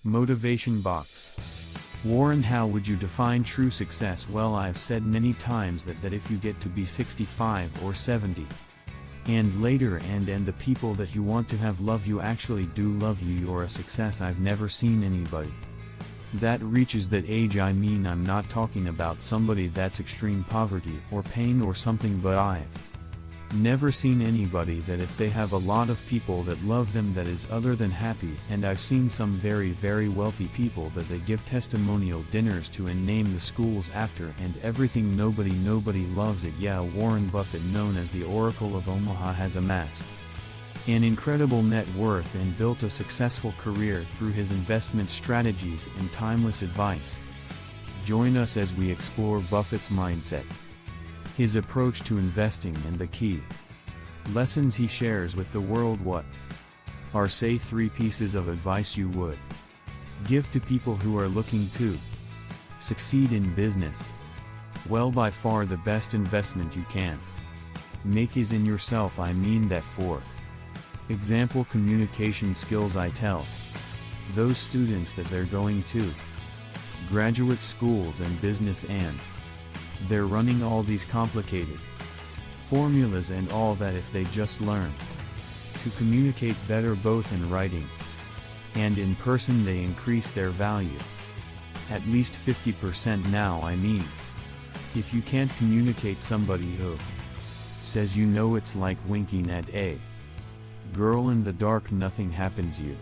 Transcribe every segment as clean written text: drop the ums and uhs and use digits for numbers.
Motivation box. Warren, how would you define true success? Well, I've said many times that if you get to be 65 or 70 and later and the people that you want to have love you actually do love you, you're a success. I've never seen anybody that reaches that age. I mean, I'm not talking about somebody that's extreme poverty or pain or something, but I've never seen anybody that if they have a lot of people that love them that is other than happy. And I've seen some very wealthy people that they give testimonial dinners to and name the schools after and everything. Nobody loves it. Yeah, Warren Buffett, known as the Oracle of Omaha, has amassed an incredible net worth and built a successful career through his investment strategies and timeless advice. Join us as we explore Buffett's mindset, his approach to investing, and the key lessons he shares with the world. What are, say, 3 pieces of advice you would give to people who are looking to succeed in business? Well, by far the best investment you can make is in yourself. I mean that. For example, communication skills. I tell those students that they're going to graduate schools and business and they're running all these complicated formulas and all that. If they just learn to communicate better both in writing and in person, they increase their value at least 50%. Now, I mean, if you can't communicate, somebody who says, you know, it's like winking at a girl in the dark, nothing happens. You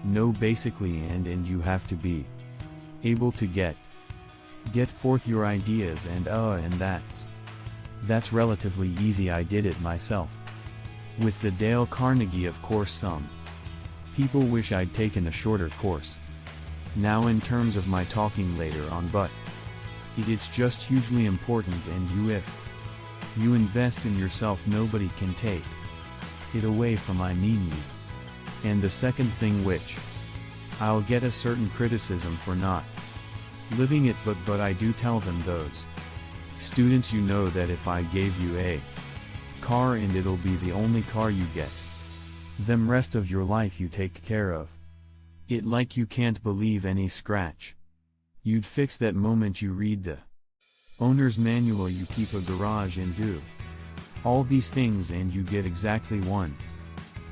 know, basically, and you have to be able to get forth your ideas and that's relatively easy. I did it myself with the Dale Carnegie. Of course, some people wish I'd taken a shorter course now in terms of my talking later on, but it's just hugely important. And if you invest in yourself, nobody can take it away from, I mean, you. And the second thing, which I'll get a certain criticism for not living it, but I do tell them, those students, you know that if I gave you a car and it'll be the only car you get, them rest of your life you take care of it like you can't believe any scratch you'd fix that moment you read the owner's manual, you keep a garage and do all these things, and you get exactly one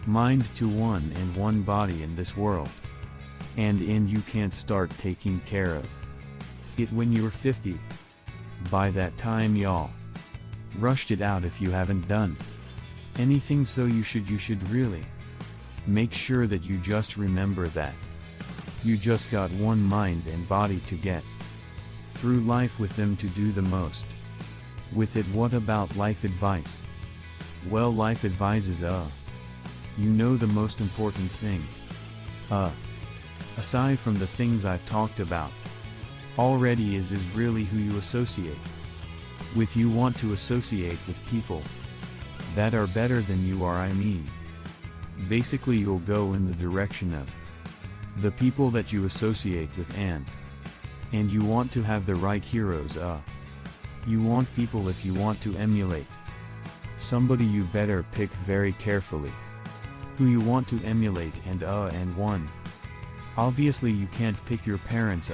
mind to one and one body in this world, and you can't start taking care of it when you're 50. By that time, y'all rushed it out if you haven't done anything. So you should really make sure that you just remember that you just got one mind and body to get through life with them, to do the most with it. What about life advice? Well, life advises, you know, the most important thing, aside from the things I've talked about already, is really who you associate with. You want to associate with people that are better than you are. I mean, basically, you'll go in the direction of the people that you associate with, and you want to have the right heroes. You want people, if you want to emulate somebody, you better pick very carefully who you want to emulate. And one, obviously you can't pick your parents.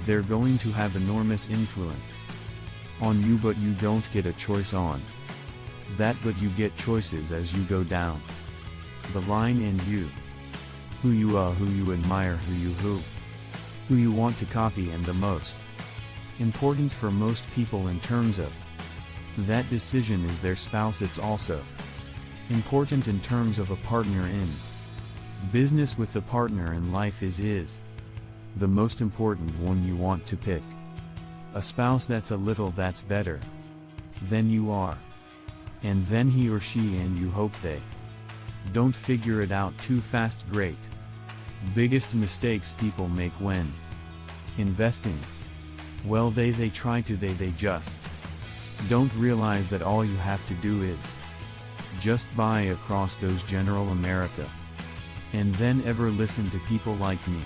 They're going to have enormous influence on you, but you don't get a choice on that, but you get choices as you go down the line. And you, who you admire, who you want to copy. And the most important for most people in terms of that decision is their spouse. It's also important in terms of a partner in business. With the partner in life is the most important one. You want to pick a spouse that's that's better than you are, and then he or she, and you hope they don't figure it out too fast. Great biggest mistakes people make when investing. Well, they try to, they just don't realize that all you have to do is just buy across those General America, and then ever listen to people like me,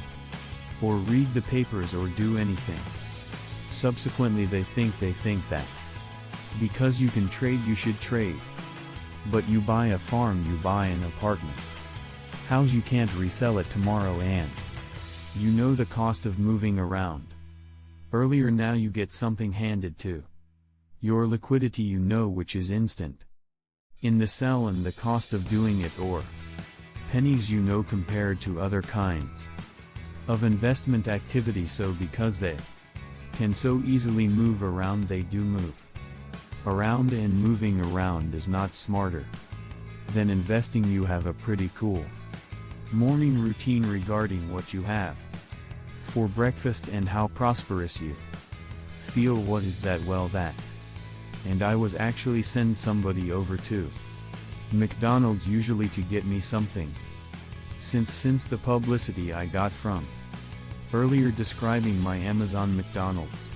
or read the papers, or do anything. Subsequently, they think that because you can trade, you should trade. But you buy a farm, you buy an apartment house, you can't resell it tomorrow, and You know the cost of moving around. Earlier now you get something handed to your liquidity, you know, which is instant. In the sell and the cost of doing it, or pennies, you know, compared to other kinds of investment activity. So because they can so easily move around, they do move around, and moving around is not smarter than investing. You have a pretty cool morning routine regarding what you have for breakfast and how prosperous you feel. What is that? Well, that. And I was actually send somebody over to McDonald's usually to get me something. Since the publicity I got from earlier describing my Amazon McDonald's,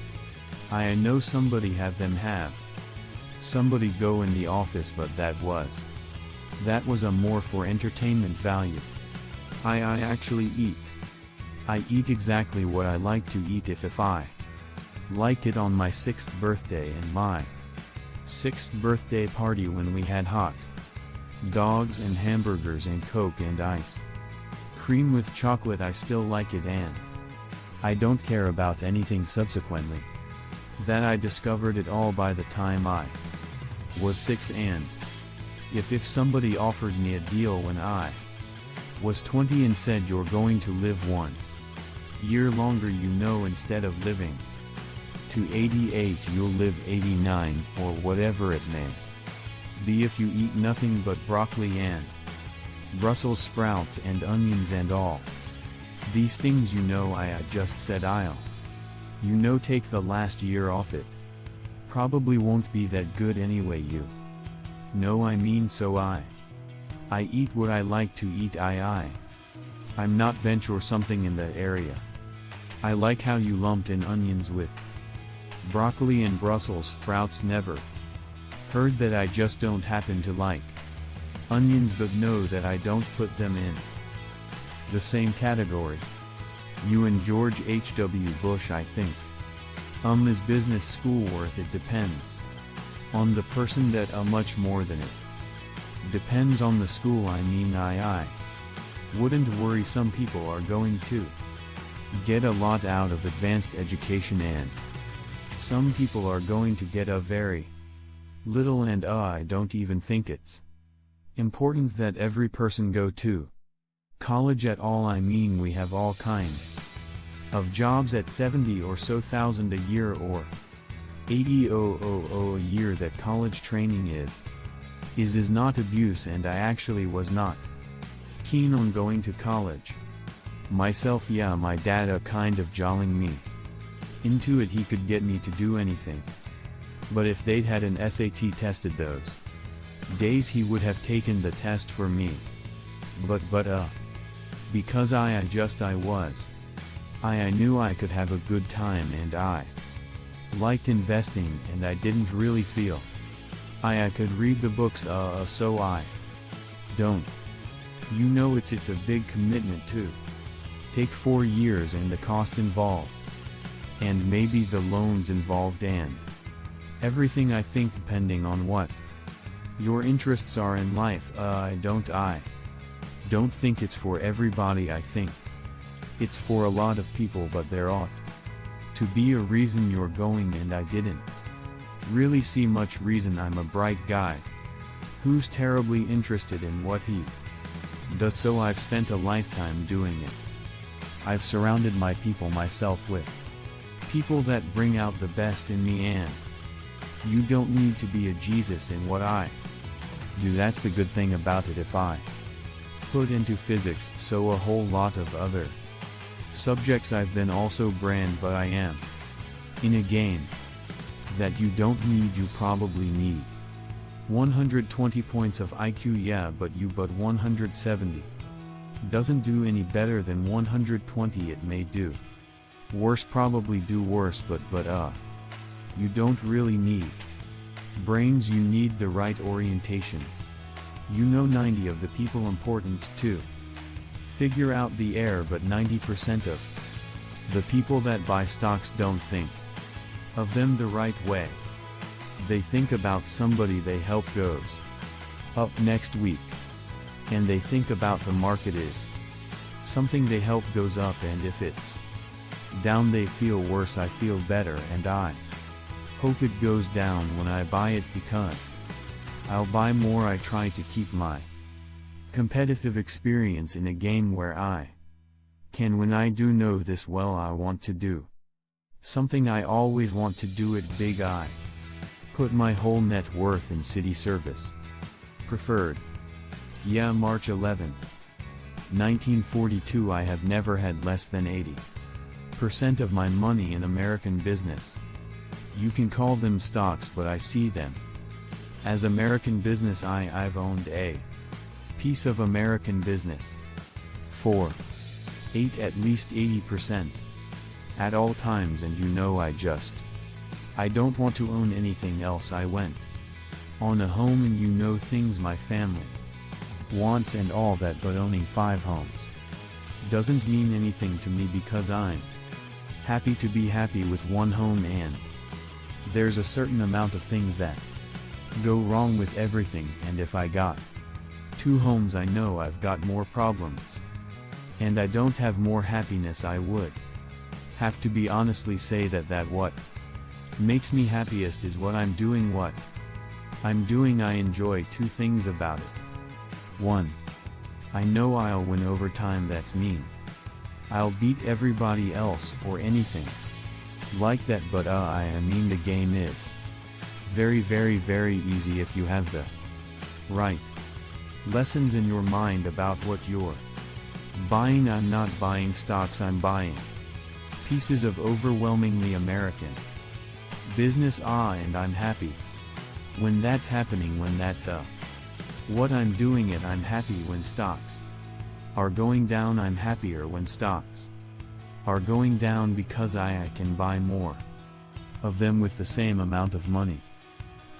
I know somebody have somebody go in the office, but that was a more for entertainment value. I actually eat. I eat exactly what I like to eat. If I liked it on my 6th birthday and my 6th birthday party, when we had hot dogs and hamburgers and Coke and ice cream with chocolate, I still like it, and I don't care about anything subsequently. That I discovered it all by the time I was 6. And if somebody offered me a deal when I was 20 and said you're going to live 1 year longer, you know, instead of living to 88 you'll live 89 or whatever it may be, if you eat nothing but broccoli and Brussels sprouts and onions and all these things, you know. I just said I'll, you know, take the last year off. It probably won't be that good anyway, you know. I mean, so I eat what I like to eat. I'm not bench or something in that area. I like how you lumped in onions with broccoli and Brussels sprouts. Never heard that. I just don't happen to like onions, but know that I don't put them in the same category. You and George H.W. Bush, I think. Is business school worth it? Depends on the person. That much more than it depends on the school. I mean, I wouldn't worry. Some people are going to get a lot out of advanced education, and some people are going to get a very little, and I don't even think it's important that every person go to college at all. I mean, we have all kinds of jobs at 70 or so thousand a year, or 80,000 a year. That college training is not abuse, and I actually was not keen on going to college myself. Yeah, my dad kind of jolling me into it. He could get me to do anything, but if they'd had an SAT tested those days, he would have taken the test for me. But because I knew I could have a good time, and I liked investing, and I didn't really feel I could read the books, so I don't. You know, it's a big commitment to take 4 years, and the cost involved, and maybe the loans involved, and everything. I think depending on what your interests are in life. I don't think it's for everybody. I think it's for a lot of people, but there ought to be a reason you're going, and I didn't really see much reason. I'm a bright guy who's terribly interested in what he does, so I've spent a lifetime doing it. I've surrounded myself with people that bring out the best in me, and you don't need to be a Jesus in what I do. That's the good thing about it. If I put into physics, so a whole lot of other subjects, I've been also brand, but I am in a game that you don't need. You probably need 120 points of IQ, yeah, but 170 doesn't do any better than 120. It may do worse, probably do worse, but you don't really need brains. You need the right orientation. You know, 90 of the people important to figure out the air, but 90% of the people that buy stocks don't think of them the right way. They think about somebody they help goes up next week, and they think about the market is Something they help goes up, and if it's down they feel worse. I feel better, and I hope it goes down when I buy it, because I'll buy more. I try to keep my competitive experience in a game where I can win. I do know this well. I want to do something I always want to do it big. I put my whole net worth in city service. Preferred. Yeah, March 11, 1942. I have never had less than 80% of my money in American business. You can call them stocks, but I see them as American business. I've owned a piece of American business for 8 at least 80% at all times, and you know I don't want to own anything else. I went on a home, and you know things my family wants and all that, but owning 5 homes doesn't mean anything to me, because I'm happy to be happy with one home, and there's a certain amount of things that go wrong with everything, and if I got 2 homes I know I've got more problems, and I don't have more happiness. I would have to be honestly say that what makes me happiest is what I'm doing. What I'm doing, I enjoy 2 things about it. 1. I know I'll win over time. That's mean I'll beat everybody else or anything like that, but I mean the game is very easy if you have the right lessons in your mind about what you're buying. I'm not buying stocks, I'm buying pieces of overwhelmingly American business, and I'm happy when that's happening. When that's what I'm doing it, I'm happy. When stocks are going down, I'm happier when stocks are going down, because I can buy more of them with the same amount of money.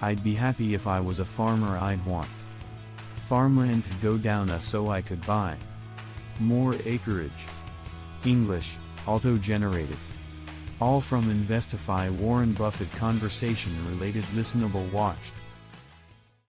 I'd be happy if I was a farmer. I'd want farmland to go down so I could buy more acreage. English, auto-generated. All from Investify. Warren Buffett conversation related listenable watched.